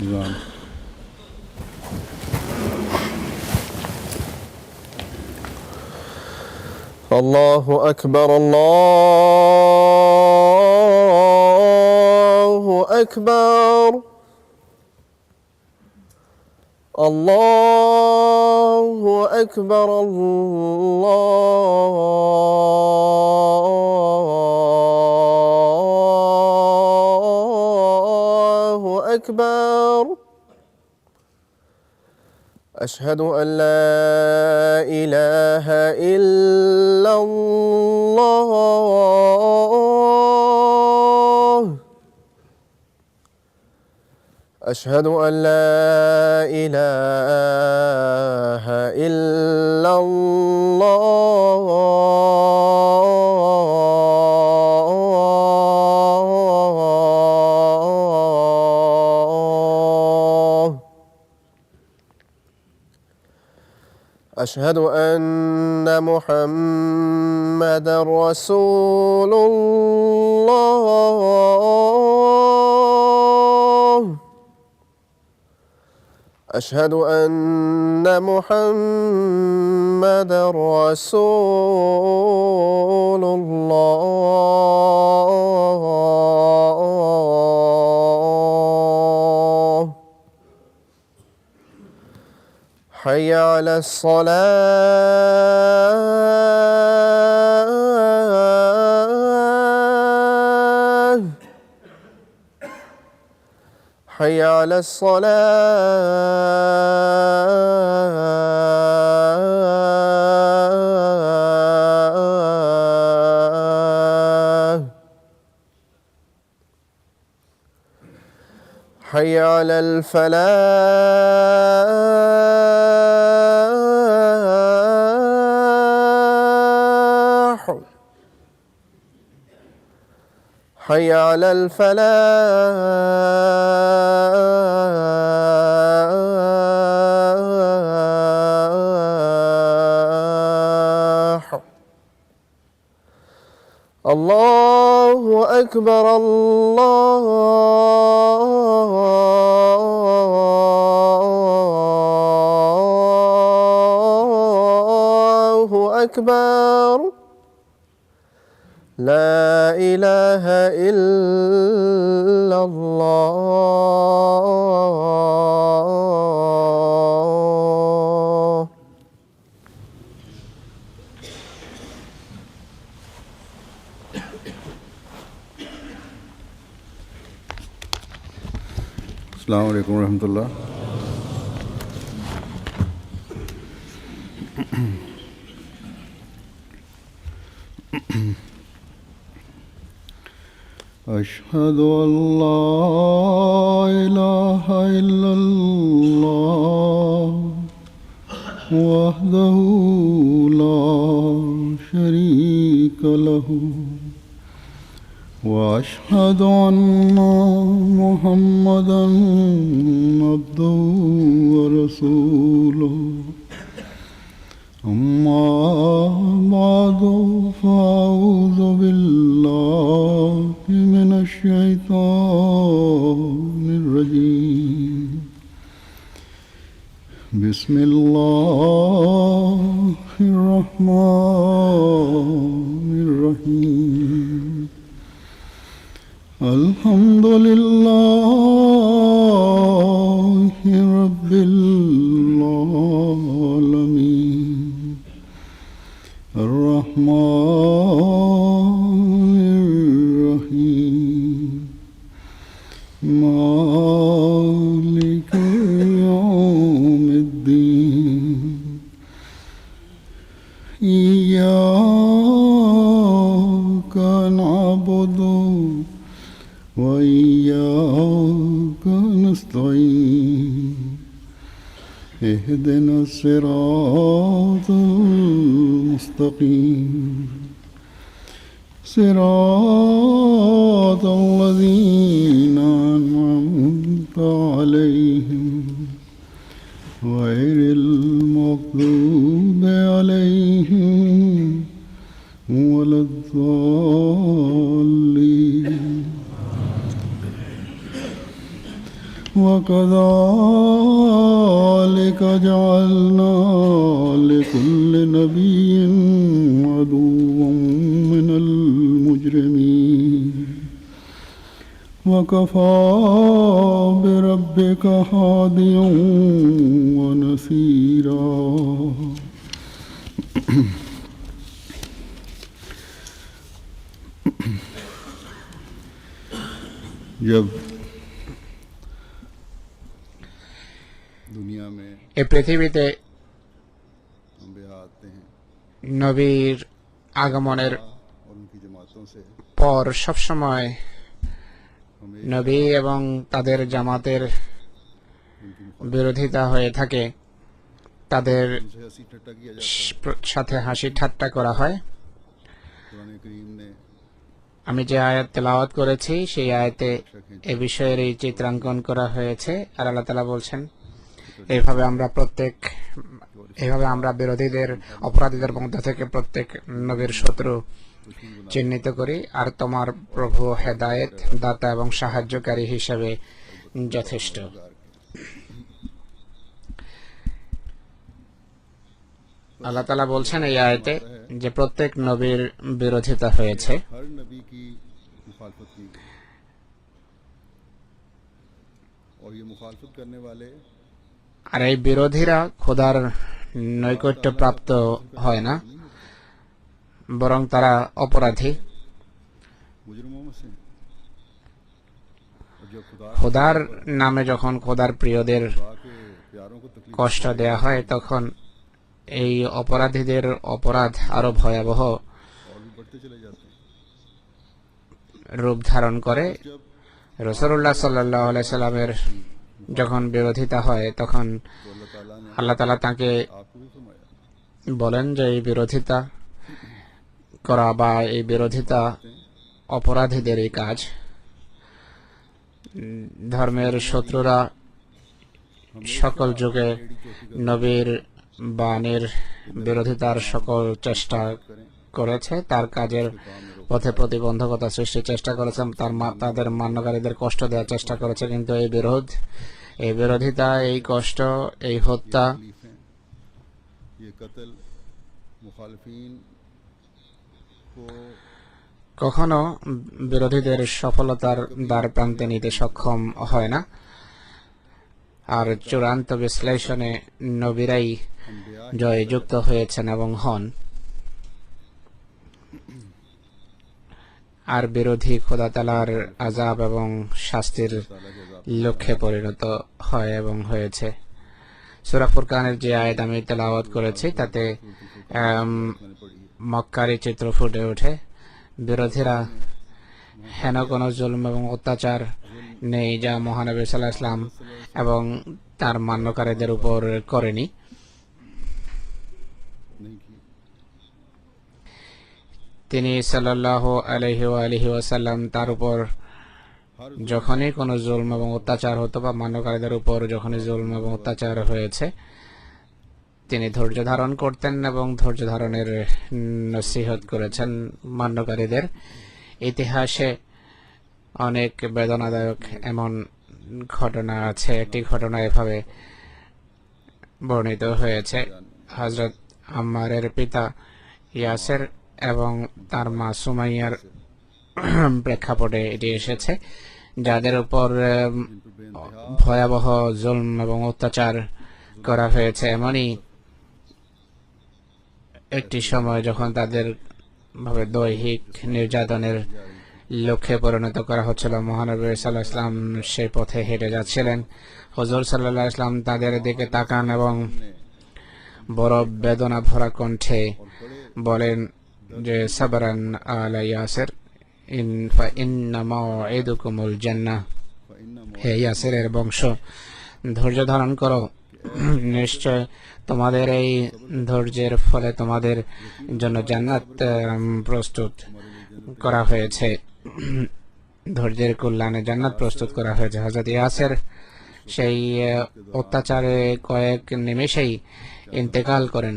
نعم. الله أكبر الله أكبر الله أكبر الله أكبر. أشهد أن لا إله إلا الله. أشهد أن لا إله إلا الله. أشهد أن محمدًا رسول الله. أشهد أن محمدًا رسول الله. حي على الصلاة. حي على الصلاة. حي على الفلاح. حي على الفلاح. الله أكبر الله أكبر. لا إله إلا الله. السلام عليكم ورحمة الله. أشهد أن لا إله إلا الله وحده لا شريك له وأشهد أن محمدًا عبده ورسوله. أما بعد فأعوذ بالله من الشيطان الرجيم. بسم الله الرحمن الرحيم. الحمد لله رب العالمين. الرحمن الرحيم. مالك يوم الدين. إياك نعبد وإياك نستعين. اهدنا الصراط المستقيم. صراط الذين أنعمت عليهم غير المغضوب عليهم ولا الضالين. وكذلك جعلنا لكل نبي عدوا من المجرمين وكفى بربك هاديا ونصيرا जब दुनिया में এই পৃথিবীতে अंबिया आते हैं নবীর আগমনের और उनकी जमातों से পর সবসময় हमें নবী এবং তাদের জামাতের বিরোধিতা হয়ে থাকে, তাদের उनसे हंसी ठट्टा किया जाता है। সাথে হাসি ঠাট্টা করা হয়। कुरान करीम ने আমি যে আয়াত তেলাওয়াত করেছি সেই আয়াতে এ বিষয়ের এই চিত্রাঙ্কন করা হয়েছে। আর আল্লাহ তাআলা বলছেন, এইভাবে আমরা বিরোধীদের, অপরাধীদের মধ্য থেকে প্রত্যেক নবীর শত্রু চিহ্নিত করি, আর তোমার প্রভু হেদায়েত দাতা এবং সাহায্যকারী হিসেবে যথেষ্ট। আল্লাহ তাআলা বলছেন এই আয়াতে যে প্রত্যেক নবীর বিরোধিতা হয়েছে। हर नबी की मुखालफत की गई और ये मुखालफत करने वाले আর এই বিরোধীরা খোদার নৈকট্য প্রাপ্ত হয় না, বরং তারা অপরাধী। मुजरिमों में से हैं। और जब खुदा খোদার নামে যখন খোদার প্রিয়দের के प्यारों को तकलीफ কষ্ট দেয়া হয়, তখন এই অপরাধীদের অপরাধ আরো ভয়াবহ और भी बढ़ते चले जाते हैं। রূপ ধারণ করে। जब রাসূলুল্লাহ সাল্লাল্লাহু আলাইহি সাল্লামের যখন বিরোধিতা হয়, তখন तो अल्लाह ताला ने আল্লাহ তাআলা তাকে आपको भी फरमाया বলেন যে এই বিরোধিতা করা বা এই বিরোধিতা অপরাধীদেরই কাজ। ধর্মের শত্রুরা সকল যুগে নবীর বাণীর বিরোধিতার সকল চেষ্টা করেছে, তার কাজের পথে প্রতিবন্ধকতা সৃষ্টির চেষ্টা করেছে, তাদের মান্যকারীদের কষ্ট দেওয়ার চেষ্টা করেছে। কিন্তু এই বিরোধিতা, এই কষ্ট, এই হত্যা, तकलीफें ये कत्ल मुखालफीन को কখনো বিরোধীদের সফলতার দ্বার প্রান্তে নিতে সক্ষম হয় না। আর চূড়ান্ত বিশ্লেষণে নবীরাই अंबिया জয়যুক্ত হয়েছেন এবং হন। আর বিরোধী খোদা তাআলার আযাব এবং শাস্তির ताला के अज़ाब লক্ষ্যে পরিণত হয় এবং হয়েছে। সূরা ফুরকানের যে আয়াত আমি তেলাওয়াত করেছি, তাতে मैंने पढ़ी है। মক্কারি চিত্র ফুটে ওঠে। বিরোধীরা হেন কোনো জুলম এবং অত্যাচার নেই যা মহানবী সাল্লাল্লাহু আলাইহি ওয়াসাল্লাম এবং তার মান্যকারীদের উপর করেনি। नहीं की তিনি সাল্লাল্লাহু আলাইহি ওয়াসাল্লাম তার উপর हर যখনই কোনো জুলম এবং অত্যাচার হতো বা মান্যকারীদের উপর যখনই জুলম এবং অত্যাচার হয়েছে, তিনি ধৈর্য ধারণ করতেন এবং ধৈর্য ধারণের নসিহত করেছেন মান্যকারীদের। ইতিহাসে অনেক বেদনাদায়ক এমন ঘটনা আছে। একটি ঘটনা এভাবে বর্ণিত হয়েছে। হযরত আম্মারের পিতা ইয়াসের এবং তার মা সুমাইয়ার প্রেক্ষাপটে এটি এসেছে, যাদের উপর ভয়াবহ জুলম এবং অত্যাচার করা হয়েছে। এমনই একটি সময় যখন তাদের ভাবে দৈহিক নির্যাতনের লক্ষ্যে পরিণত করা হচ্ছিল, মহানবী সাল্লাল্লাহু আলাইহি ওয়াসাল্লাম সেই পথে হেঁটে যাচ্ছিলেন। হুজুর সাল্লাল্লাহু আলাইহি ওয়াসাল্লাম তাদের দিকে তাকান এবং বড় বেদনা ভরা কণ্ঠে বলেন যে সাবরান আলা ইয়াসির ইন্না মাউইদুকুমুল জান্নাহ, হে ইয়াসিরের বংশ, ধৈর্য ধারণ করো, নিশ্চয় তোমাদের এই ধৈর্যের ফলে তোমাদের জন্য জান্নাত প্রস্তুত করা হয়েছে, ধৈর্যের কল্যাণে জান্নাত প্রস্তুত করা হয়েছে। হযরত ইয়াসির সেই অত্যাচারে কয়েক নিমেষেই ইন্তেকাল করেন।